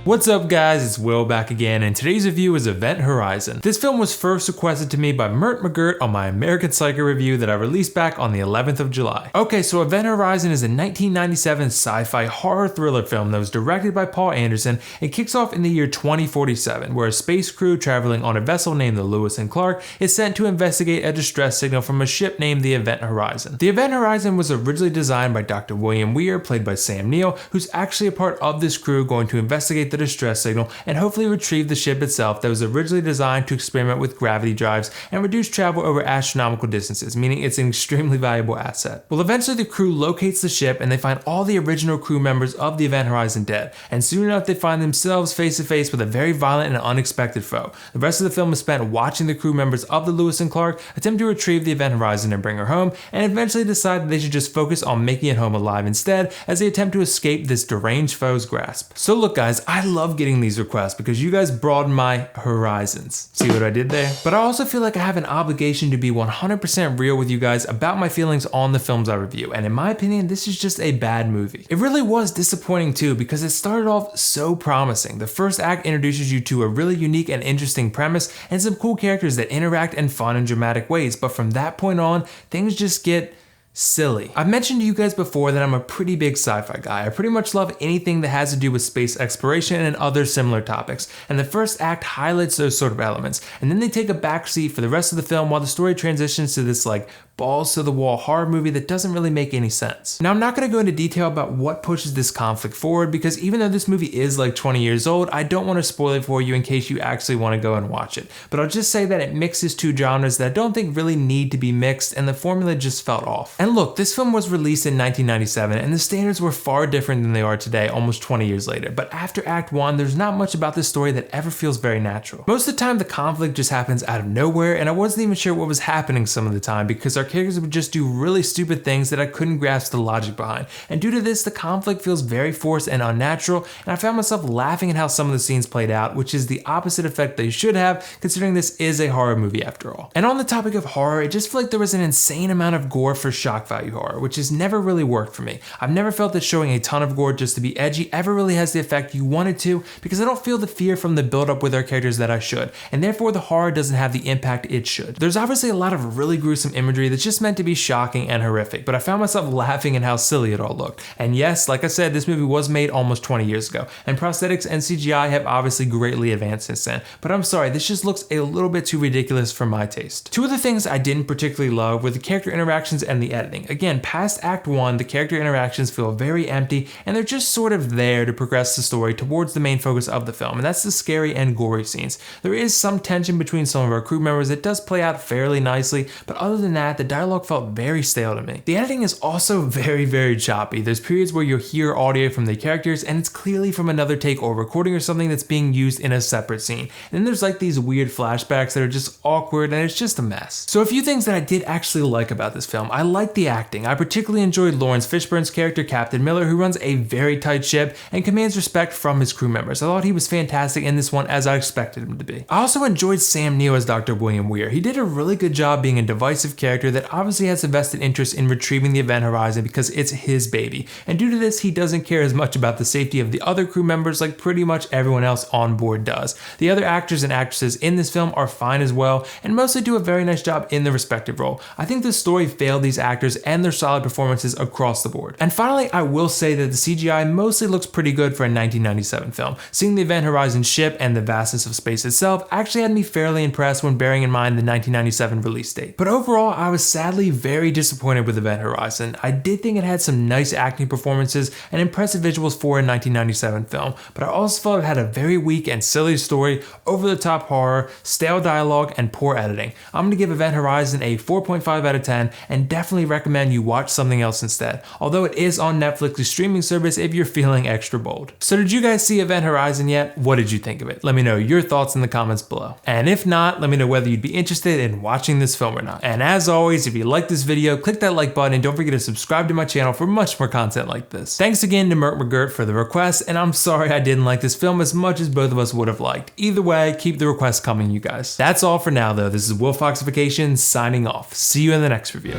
What's up guys, it's Will back again, and today's review is Event Horizon. This film was first requested to me by Mert Mcgert on my American Psycho review that I released back on the 11th of July. Okay, so Event Horizon is a 1997 sci-fi horror thriller film that was directed by Paul Anderson and kicks off in the year 2047, where a space crew traveling on a vessel named the Lewis and Clark is sent to investigate a distress signal from a ship named the Event Horizon. The Event Horizon was originally designed by Dr. William Weir, played by Sam Neill, who's actually a part of this crew going to investigate the distress signal and hopefully retrieve the ship itself that was originally designed to experiment with gravity drives and reduce travel over astronomical distances, meaning it's an extremely valuable asset. Well, eventually the crew locates the ship and they find all the original crew members of the Event Horizon dead, and soon enough they find themselves face to face with a very violent and unexpected foe. The rest of the film is spent watching the crew members of the Lewis and Clark attempt to retrieve the Event Horizon and bring her home, and eventually decide that they should just focus on making it home alive instead as they attempt to escape this deranged foe's grasp. So look guys, I love getting these requests because you guys broaden my horizons. See what I did there? But I also feel like I have an obligation to be 100% real with you guys about my feelings on the films I review, and in my opinion, this is just a bad movie. It really was disappointing too because it started off so promising. The first act introduces you to a really unique and interesting premise and some cool characters that interact in fun and dramatic ways, but from that point on, things just get silly. I've mentioned to you guys before that I'm a pretty big sci-fi guy. I pretty much love anything that has to do with space exploration and other similar topics, and the first act highlights those sort of elements, and then they take a backseat for the rest of the film while the story transitions to this like balls to the wall horror movie that doesn't really make any sense. Now I'm not going to go into detail about what pushes this conflict forward because even though this movie is like 20 years old, I don't want to spoil it for you in case you actually want to go and watch it. But I'll just say that it mixes two genres that I don't think really need to be mixed, and the formula just felt off. And look, this film was released in 1997 and the standards were far different than they are today almost 20 years later, but after Act 1 there's not much about this story that ever feels very natural. Most of the time the conflict just happens out of nowhere, and I wasn't even sure what was happening some of the time because our characters would just do really stupid things that I couldn't grasp the logic behind, and due to this the conflict feels very forced and unnatural, and I found myself laughing at how some of the scenes played out, which is the opposite effect they should have considering this is a horror movie after all. And on the topic of horror, it just felt like there was an insane amount of gore for shock value horror, which has never really worked for me. I've never felt that showing a ton of gore just to be edgy ever really has the effect you want it to, because I don't feel the fear from the build up with our characters that I should, and therefore the horror doesn't have the impact it should. There's obviously a lot of really gruesome imagery that's just meant to be shocking and horrific, but I found myself laughing at how silly it all looked. And yes, like I said, this movie was made almost 20 years ago, and prosthetics and CGI have obviously greatly advanced since then, but I'm sorry, this just looks a little bit too ridiculous for my taste. Two of the things I didn't particularly love were the character interactions and the editing. Again, past Act 1, the character interactions feel very empty, and they're just sort of there to progress the story towards the main focus of the film, and that's the scary and gory scenes. There is some tension between some of our crew members that does play out fairly nicely, but other than that, the dialogue felt very stale to me. The editing is also very choppy. There's periods where you'll hear audio from the characters, and it's clearly from another take or recording or something that's being used in a separate scene. And then there's like these weird flashbacks that are just awkward, and it's just a mess. So a few things that I did actually like about this film. I like the acting. I particularly enjoyed Laurence Fishburne's character, Captain Miller, who runs a very tight ship and commands respect from his crew members. I thought he was fantastic in this one, as I expected him to be. I also enjoyed Sam Neill as Dr. William Weir. He did a really good job being a divisive character that obviously has a vested interest in retrieving the Event Horizon because it's his baby. And due to this, he doesn't care as much about the safety of the other crew members like pretty much everyone else on board does. The other actors and actresses in this film are fine as well, and mostly do a very nice job in their respective role. I think the story failed these actors and their solid performances across the board. And finally, I will say that the CGI mostly looks pretty good for a 1997 film. Seeing the Event Horizon ship and the vastness of space itself actually had me fairly impressed when bearing in mind the 1997 release date. But overall, I was sadly very disappointed with Event Horizon. I did think it had some nice acting performances and impressive visuals for a 1997 film, but I also felt it had a very weak and silly story, over-the-top horror, stale dialogue, and poor editing. I'm going to give Event Horizon a 4.5 out of 10 and definitely recommend you watch something else instead, although it is on Netflix's streaming service if you're feeling extra bold. So did you guys see Event Horizon yet? What did you think of it? Let me know your thoughts in the comments below. And if not, let me know whether you'd be interested in watching this film or not. And as always, if you like this video, click that like button and don't forget to subscribe to my channel for much more content like this. Thanks again to Mert Mcgert for the request, and I'm sorry I didn't like this film as much as both of us would have liked. Either way, keep the requests coming, you guys. That's all for now though. This is WillFoxification signing off. See you in the next review.